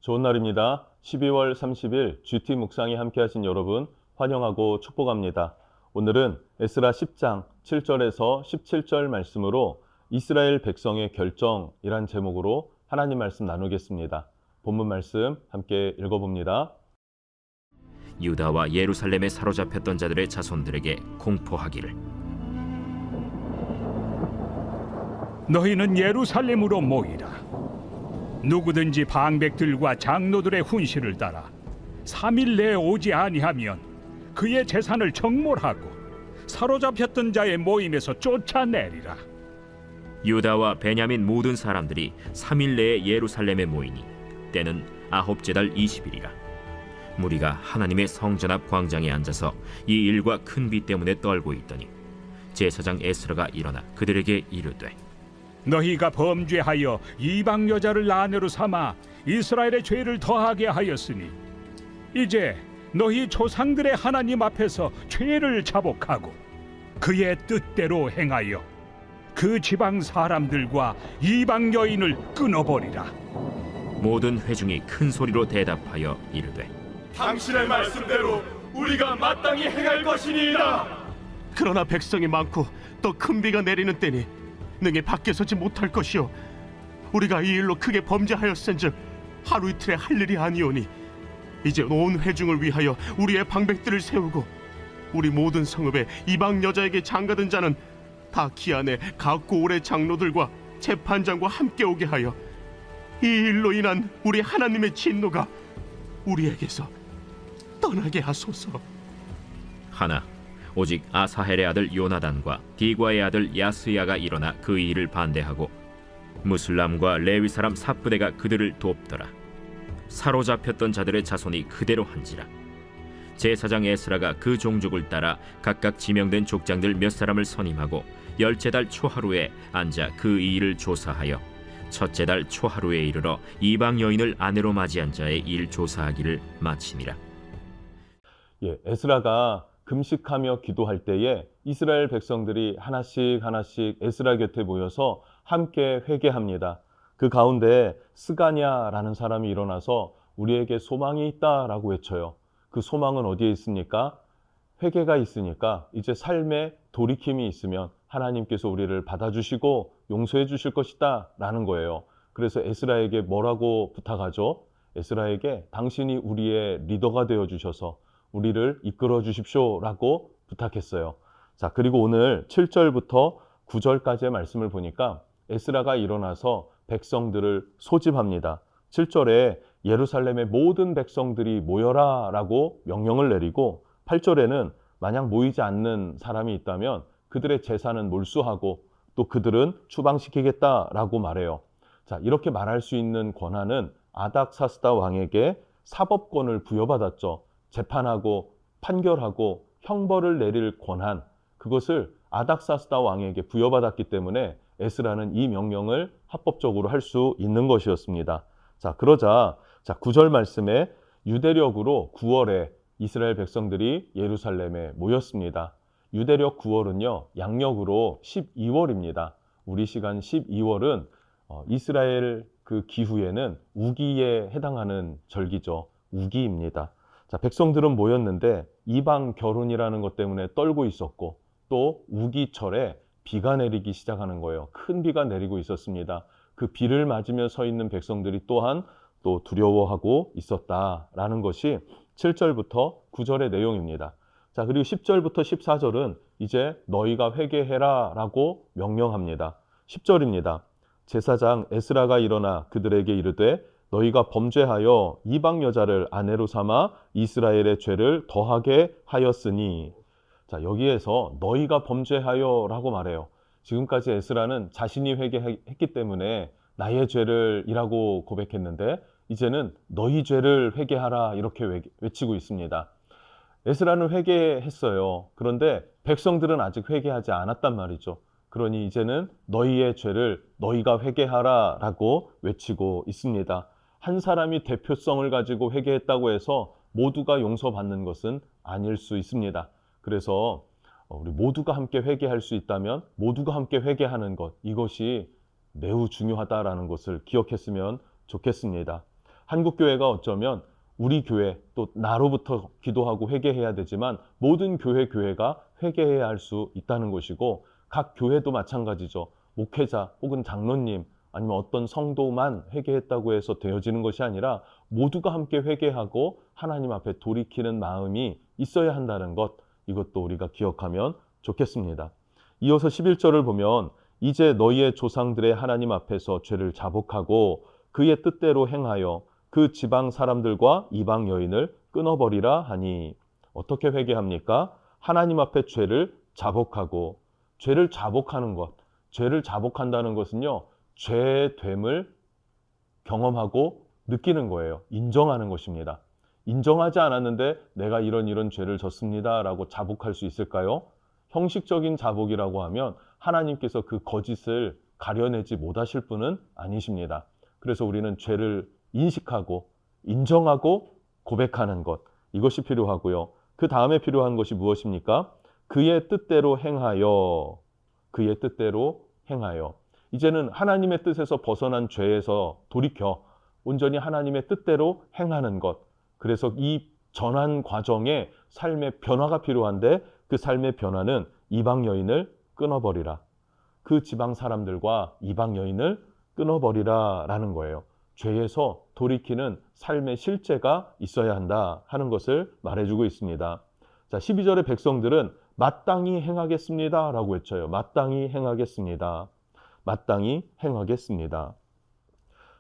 좋은 날입니다. 12월 30일 GT 묵상에 함께 하신 여러분 환영하고 축복합니다. 오늘은 에스라 10장 7절에서 17절 말씀으로 이스라엘 백성의 결정이란 제목으로 하나님 말씀 나누겠습니다. 본문 말씀 함께 읽어봅니다. 유다와 예루살렘에 사로잡혔던 자들의 자손들에게 공포하기를 너희는 예루살렘으로 모이라. 누구든지 방백들과 장로들의 훈시를 따라 3일 내에 오지 아니하면 그의 재산을 정몰하고 사로잡혔던 자의 모임에서 쫓아내리라. 유다와 베냐민 모든 사람들이 3일 내에 예루살렘에 모이니 때는 아홉째 달 20일이라. 무리가 하나님의 성전 앞 광장에 앉아서 이 일과 큰 비 때문에 떨고 있더니 제사장 에스라가 일어나 그들에게 이르되 너희가 범죄하여 이방 여자를 아내로 삼아 이스라엘의 죄를 더하게 하였으니 이제 너희 조상들의 하나님 앞에서 죄를 자복하고 그의 뜻대로 행하여 그 지방 사람들과 이방 여인을 끊어버리라. 모든 회중이 큰 소리로 대답하여 이르되 당신의 말씀대로 우리가 마땅히 행할 것이니이다. 그러나 백성이 많고 또 큰 비가 내리는 때니 능히 밖에 서지 못할 것이요 우리가 이 일로 크게 범죄하였은즉 하루 이틀에 할 일이 아니오니 이제 온 회중을 위하여 우리의 방백들을 세우고 우리 모든 성읍에 이방 여자에게 장가든 자는 다 기한에 각고 올해 장로들과 재판장과 함께 오게 하여 이 일로 인한 우리 하나님의 진노가 우리에게서 떠나게 하소서. 하나 오직 아사헬의 아들 요나단과 디과의 아들 야스야가 일어나 그 일을 반대하고 무슬람과 레위 사람 삽부대가 그들을 돕더라. 사로잡혔던 자들의 자손이 그대로 한지라. 제사장 에스라가 그 종족을 따라 각각 지명된 족장들 몇 사람을 선임하고 열째 달 초하루에 앉아 그 일을 조사하여 첫째 달 초하루에 이르러 이방 여인을 아내로 맞이한 자의 일 조사하기를 마치니라. 에스라가 금식하며 기도할 때에 이스라엘 백성들이 하나씩 에스라 곁에 모여서 함께 회개합니다. 그 가운데 스가냐라는 사람이 일어나서 우리에게 소망이 있다라고 외쳐요. 그 소망은 어디에 있습니까? 회개가 있으니까 이제 삶에 돌이킴이 있으면 하나님께서 우리를 받아주시고 용서해 주실 것이다 라는 거예요. 그래서 에스라에게 뭐라고 부탁하죠? 에스라에게 당신이 우리의 리더가 되어 주셔서 우리를 이끌어 주십시오 라고 부탁했어요. 자, 그리고 오늘 7절부터 9절까지의 말씀을 보니까 에스라가 일어나서 백성들을 소집합니다. 7절에 예루살렘의 모든 백성들이 모여라 라고 명령을 내리고 8절에는 만약 모이지 않는 사람이 있다면 그들의 재산은 몰수하고 또 그들은 추방시키겠다라고 말해요. 자, 이렇게 말할 수 있는 권한은 아닥사스다 왕에게 사법권을 부여받았죠. 재판하고 판결하고 형벌을 내릴 권한, 그것을 아닥사스다 왕에게 부여받았기 때문에 에스라는 이 명령을 합법적으로 할 수 있는 것이었습니다. 자, 그러자 9절 말씀에 유대력으로 9월에 이스라엘 백성들이 예루살렘에 모였습니다. 유대력 9월은요, 양력으로 12월입니다. 우리 시간 12월은 이스라엘 그 기후에는 우기에 해당하는 절기죠. 우기입니다. 자, 백성들은 모였는데 이방 결혼이라는 것 때문에 떨고 있었고 또 우기철에 비가 내리기 시작하는 거예요. 큰 비가 내리고 있었습니다. 그 비를 맞으며 서 있는 백성들이 또한 또 두려워하고 있었다라는 것이 7절부터 9절의 내용입니다. 자, 그리고 10절부터 14절은 이제 너희가 회개해라 라고 명령합니다. 10절입니다. 제사장 에스라가 일어나 그들에게 이르되 너희가 범죄하여 이방 여자를 아내로 삼아 이스라엘의 죄를 더하게 하였으니. 자, 여기에서 너희가 범죄하여 라고 말해요. 지금까지 에스라는 자신이 회개했기 때문에 나의 죄를 이라고 고백했는데 이제는 너희 죄를 회개하라 이렇게 외치고 있습니다. 에스라는 회개했어요. 그런데 백성들은 아직 회개하지 않았단 말이죠. 그러니 이제는 너희의 죄를 너희가 회개하라 라고 외치고 있습니다. 한 사람이 대표성을 가지고 회개했다고 해서 모두가 용서받는 것은 아닐 수 있습니다. 그래서 우리 모두가 함께 회개할 수 있다면 모두가 함께 회개하는 것, 이것이 매우 중요하다라는 것을 기억했으면 좋겠습니다. 한국교회가 어쩌면 우리 교회 또 나로부터 기도하고 회개해야 되지만 모든 교회가 회개해야 할 수 있다는 것이고 각 교회도 마찬가지죠. 목회자 혹은 장로님 아니면 어떤 성도만 회개했다고 해서 되어지는 것이 아니라 모두가 함께 회개하고 하나님 앞에 돌이키는 마음이 있어야 한다는 것, 이것도 우리가 기억하면 좋겠습니다. 이어서 11절을 보면 이제 너희의 조상들의 하나님 앞에서 죄를 자복하고 그의 뜻대로 행하여 그 지방 사람들과 이방 여인을 끊어버리라 하니, 어떻게 회개합니까? 하나님 앞에 죄를 자복하고, 죄를 자복하는 것, 죄를 자복한다는 것은요, 죄됨을 경험하고 느끼는 거예요. 인정하는 것입니다. 인정하지 않았는데 내가 이런 죄를 졌습니다 라고 자복할 수 있을까요? 형식적인 자복이라고 하면 하나님께서 그 거짓을 가려내지 못하실 분은 아니십니다. 그래서 우리는 죄를 인식하고 인정하고 고백하는 것, 이것이 필요하고요. 그 다음에 필요한 것이 무엇입니까? 그의 뜻대로 행하여, 그의 뜻대로 행하여. 이제는 하나님의 뜻에서 벗어난 죄에서 돌이켜 온전히 하나님의 뜻대로 행하는 것. 그래서 이 전환 과정에 삶의 변화가 필요한데 그 삶의 변화는 이방 여인을 끊어버리라. 그 지방 사람들과 이방 여인을 끊어버리라 라는 거예요. 죄에서 돌이키는 삶의 실제가 있어야 한다 하는 것을 말해주고 있습니다. 자, 12절의 백성들은 마땅히 행하겠습니다 라고 외쳐요. 마땅히 행하겠습니다. 마땅히 행하겠습니다.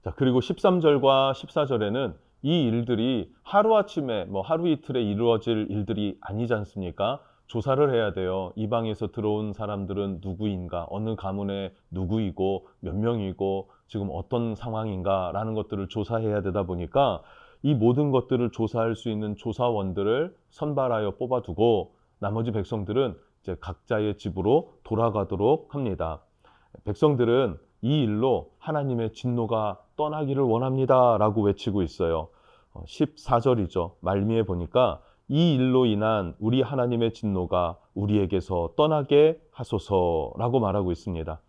자, 그리고 13절과 14절에는 이 일들이 하루아침에 하루 이틀에 이루어질 일들이 아니지 않습니까? 조사를 해야 돼요. 이방에서 들어온 사람들은 누구인가, 어느 가문의 누구이고 몇 명이고 지금 어떤 상황인가 라는 것들을 조사해야 되다 보니까 이 모든 것들을 조사할 수 있는 조사원들을 선발하여 뽑아두고 나머지 백성들은 이제 각자의 집으로 돌아가도록 합니다. 백성들은 이 일로 하나님의 진노가 떠나기를 원합니다 라고 외치고 있어요. 14절이죠. 말미에 보니까 이 일로 인한 우리 하나님의 진노가 우리에게서 떠나게 하소서라고 말하고 있습니다.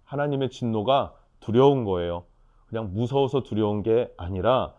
하나님의 진노가 두려운 거예요. 그냥 무서워서 두려운 게 아니라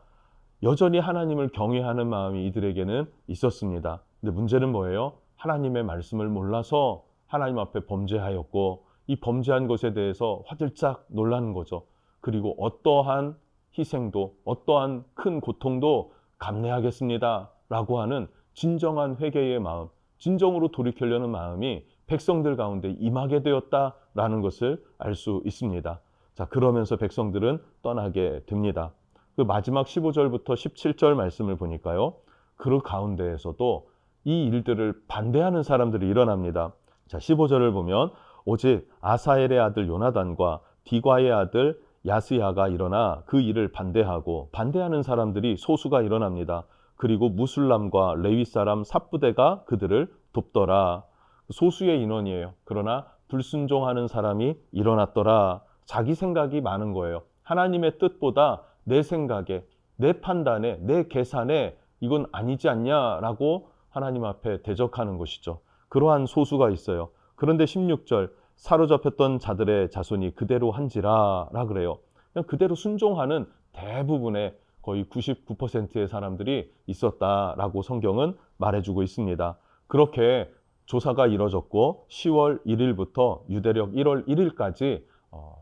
여전히 하나님을 경외하는 마음이 이들에게는 있었습니다. 근데 문제는 뭐예요? 하나님의 말씀을 몰라서 하나님 앞에 범죄하였고 이 범죄한 것에 대해서 화들짝 놀라는 거죠. 그리고 어떠한 희생도 어떠한 큰 고통도 감내하겠습니다 라고 하는 진정한 회개의 마음, 진정으로 돌이키려는 마음이 백성들 가운데 임하게 되었다라는 것을 알 수 있습니다. 자, 그러면서 백성들은 떠나게 됩니다. 그 마지막 15절부터 17절 말씀을 보니까요, 그 가운데에서도 이 일들을 반대하는 사람들이 일어납니다. 자, 15절을 보면 오직 아사엘의 아들 요나단과 디과의 아들 야스야가 일어나 그 일을 반대하고, 반대하는 사람들이 소수가 일어납니다. 그리고 무술람과 레위 사람 삽부대가 그들을 돕더라. 소수의 인원이에요. 그러나 불순종하는 사람이 일어났더라. 자기 생각이 많은 거예요. 하나님의 뜻보다 내 생각에, 내 판단에, 내 계산에 이건 아니지 않냐라고 하나님 앞에 대적하는 것이죠. 그러한 소수가 있어요. 그런데 16절, 사로잡혔던 자들의 자손이 그대로 한지라 라 그래요. 그냥 그대로 순종하는 대부분의 거의 99%의 사람들이 있었다라고 성경은 말해주고 있습니다. 그렇게 조사가 이뤄졌고 10월 1일부터 유대력 1월 1일까지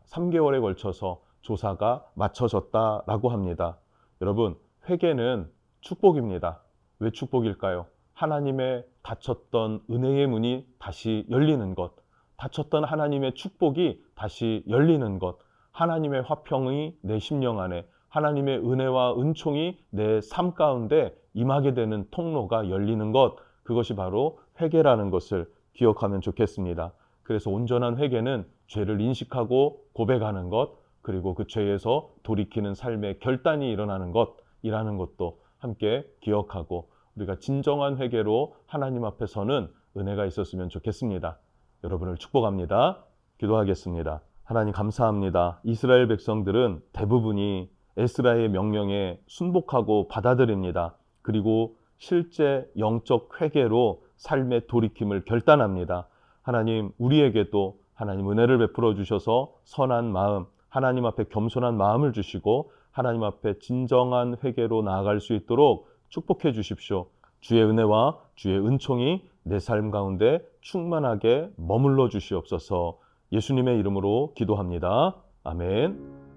3개월에 걸쳐서 조사가 마쳐졌다라고 합니다. 여러분, 회개는 축복입니다. 왜 축복일까요? 하나님의 닫혔던 은혜의 문이 다시 열리는 것, 닫혔던 하나님의 축복이 다시 열리는 것, 하나님의 화평이 내 심령 안에, 하나님의 은혜와 은총이 내 삶 가운데 임하게 되는 통로가 열리는 것, 그것이 바로 회개라는 것을 기억하면 좋겠습니다. 그래서 온전한 회개는 죄를 인식하고 고백하는 것, 그리고 그 죄에서 돌이키는 삶의 결단이 일어나는 것이라는 것도 함께 기억하고 우리가 진정한 회개로 하나님 앞에 서는 은혜가 있었으면 좋겠습니다. 여러분을 축복합니다. 기도하겠습니다. 하나님 감사합니다. 이스라엘 백성들은 대부분이 에스라의 명령에 순복하고 받아들입니다. 그리고 실제 영적 회개로 삶의 돌이킴을 결단합니다. 하나님, 우리에게도 하나님 은혜를 베풀어 주셔서 선한 마음, 하나님 앞에 겸손한 마음을 주시고 하나님 앞에 진정한 회개로 나아갈 수 있도록 축복해 주십시오. 주의 은혜와 주의 은총이 내 삶 가운데 충만하게 머물러 주시옵소서. 예수님의 이름으로 기도합니다. 아멘.